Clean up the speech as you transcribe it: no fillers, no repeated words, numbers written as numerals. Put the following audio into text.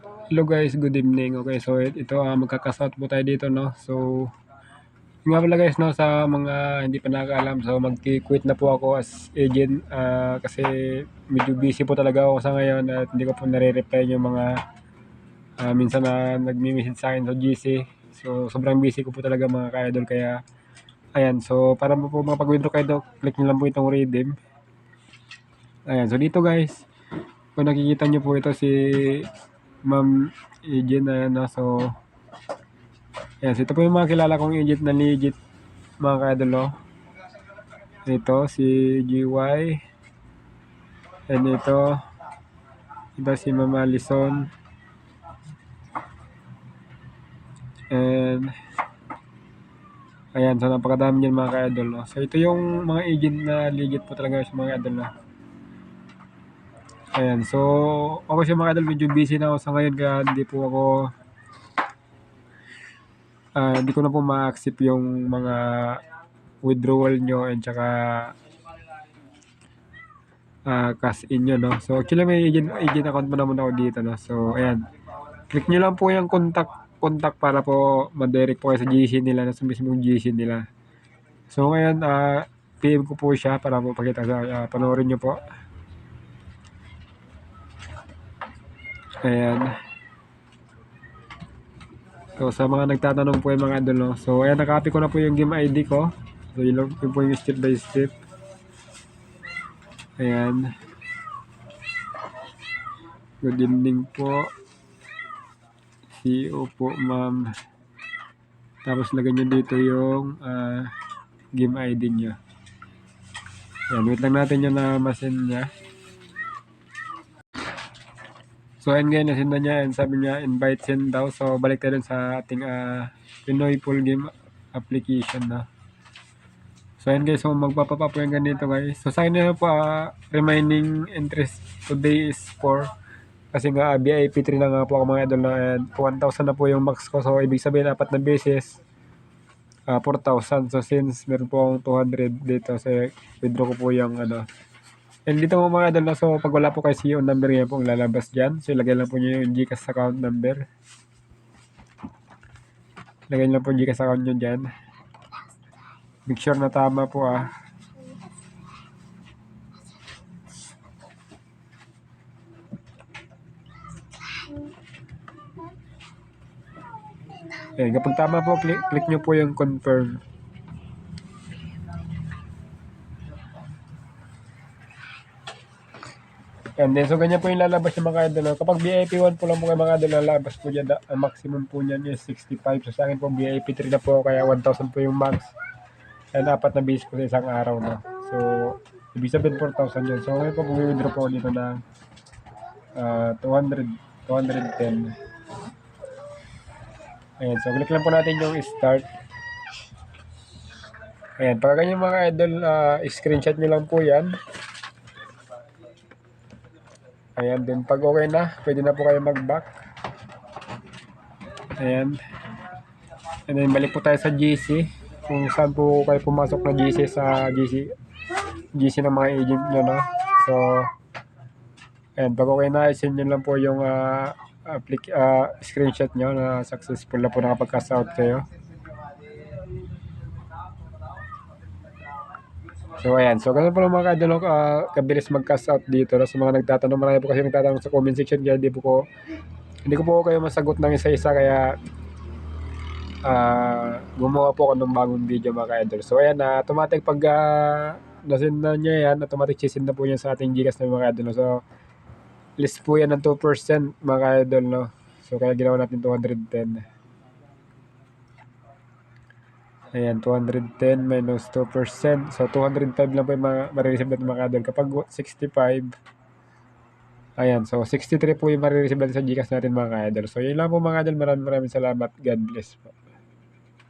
Hello guys, good evening. Okay, so ito magkakashout po tayo dito, no. So, yun nga pala guys, no, sa mga hindi pa nakakaalam, so magki-quit na po ako as agent kasi medyo busy po talaga ako sa ngayon at hindi ko po nare-reply yung mga minsan na nagme-message sa akin sa GC. So, sobrang busy ko po talaga mga ka-idol kaya ayan. So, para po makapag-withdraw kayo, click nyo lang po itong redeem. Ayan, so dito guys, kung nakikita nyo po ito si Ma'am Agent, ayan, no. So, ayan, so ito po yung mga kilala kong agent na legit mga ka-idol, no. Ito si GY, and ito si Ma'am Allison, and ayan, so napakadami yan mga ka-idol, no. So ito yung mga agent na legit po talaga sa mga idol, no. Ayan, so ako siya mga idol, medyo busy na ako sa ngayon kaya hindi po ako hindi ko na po ma-accept yung mga withdrawal nyo and tsaka cash in nyo, no. So actually may agent account pa naman ako dito, no. So ayan, click nyo lang po yung contact para po ma-direct po kayo sa GC nila, sa mismong GC nila. So ngayon PM ko po siya para po pakita sa panoorin nyo po. Ayan. So sa mga nagtatanong po yung mga idol, no. So ayan, nakopy ko na po yung game ID ko. So yun po yung step by step. Ayan. Good evening po. CEO po ma'am. Tapos lagyan nyo dito yung game ID nyo. Ayan, wait lang natin yung na-send niya. So ayan ngayon, nasend na niya and sabi niya invite send daw. So balik tayo sa ating Pinoy Full Game application na. So ayan guys, so magpapapa po yung ganito guys. So sa akin na po remaining interest today is 4. Kasi nga VIP 3 na nga po ako mga idol na, and 1,000 na po yung max ko. So ibig sabihin 4 na beses 4,000. So since meron po akong 200 dito, so withdraw ko po yung and dito mga idol, so pag wala po kayo CEO number ngayon pong lalabas dyan. So ilagay lang po nyo yung GCash account number. Lagay lang po yung GCash account nyo dyan. Make sure na tama po Eh, kapag tama po, click nyo po yung confirm. And then, so ganyan po yung lalabas ng mga idol. Kapag VIP 1 po lang po kayo mga idol, lalabas po dyan. Ang maximum po niyan is 65. So sa akin po, VIP 3 na po, kaya 1,000 po yung max. And 4 na base po sa isang araw na. So, ibig sabihin 4,000 yun. So ngayon po, withdraw po dito ng 210. Ayan, so click lang po natin yung start. Ayan, pag ganyan mga idol, screenshot nyo lang po yan. Ayan, din pag okay na, pwede na po kayo mag-back. Ayan. And then balik po tayo sa GC. Kung saan po kayo pumasok na GC sa GC ng mga agent nyo, no? So, ayan, pag okay na, send nyo lang po yung screenshot nyo na successful na po nakapag-cash out kayo. So ayan, so ganun po lang mga kadalo, kabilis mag-cash out dito. No? Sa mga nagtatanong, marami po kasi nagtatanong sa comment section, kaya hindi ko po kayo masagot ng isa-isa, kaya gumawa po ako ng bagong video mga ka-idol. So ayan, automatic pag nasend na niya yan, automatic sisend na po yan sa ating GCash na mga ka-idol. No? So list po yan ng 2% mga ka-idol, no? So kaya ginawa natin 210. Ayan, 210 minus 2%. So 205 lang po yung marireceive natin mga ka-idol. Kapag 65, ayan, so 63 po yung marireceive natin sa GCash natin mga ka-idol. So yun lang po mga ka-idol. Maraming salamat. God bless po.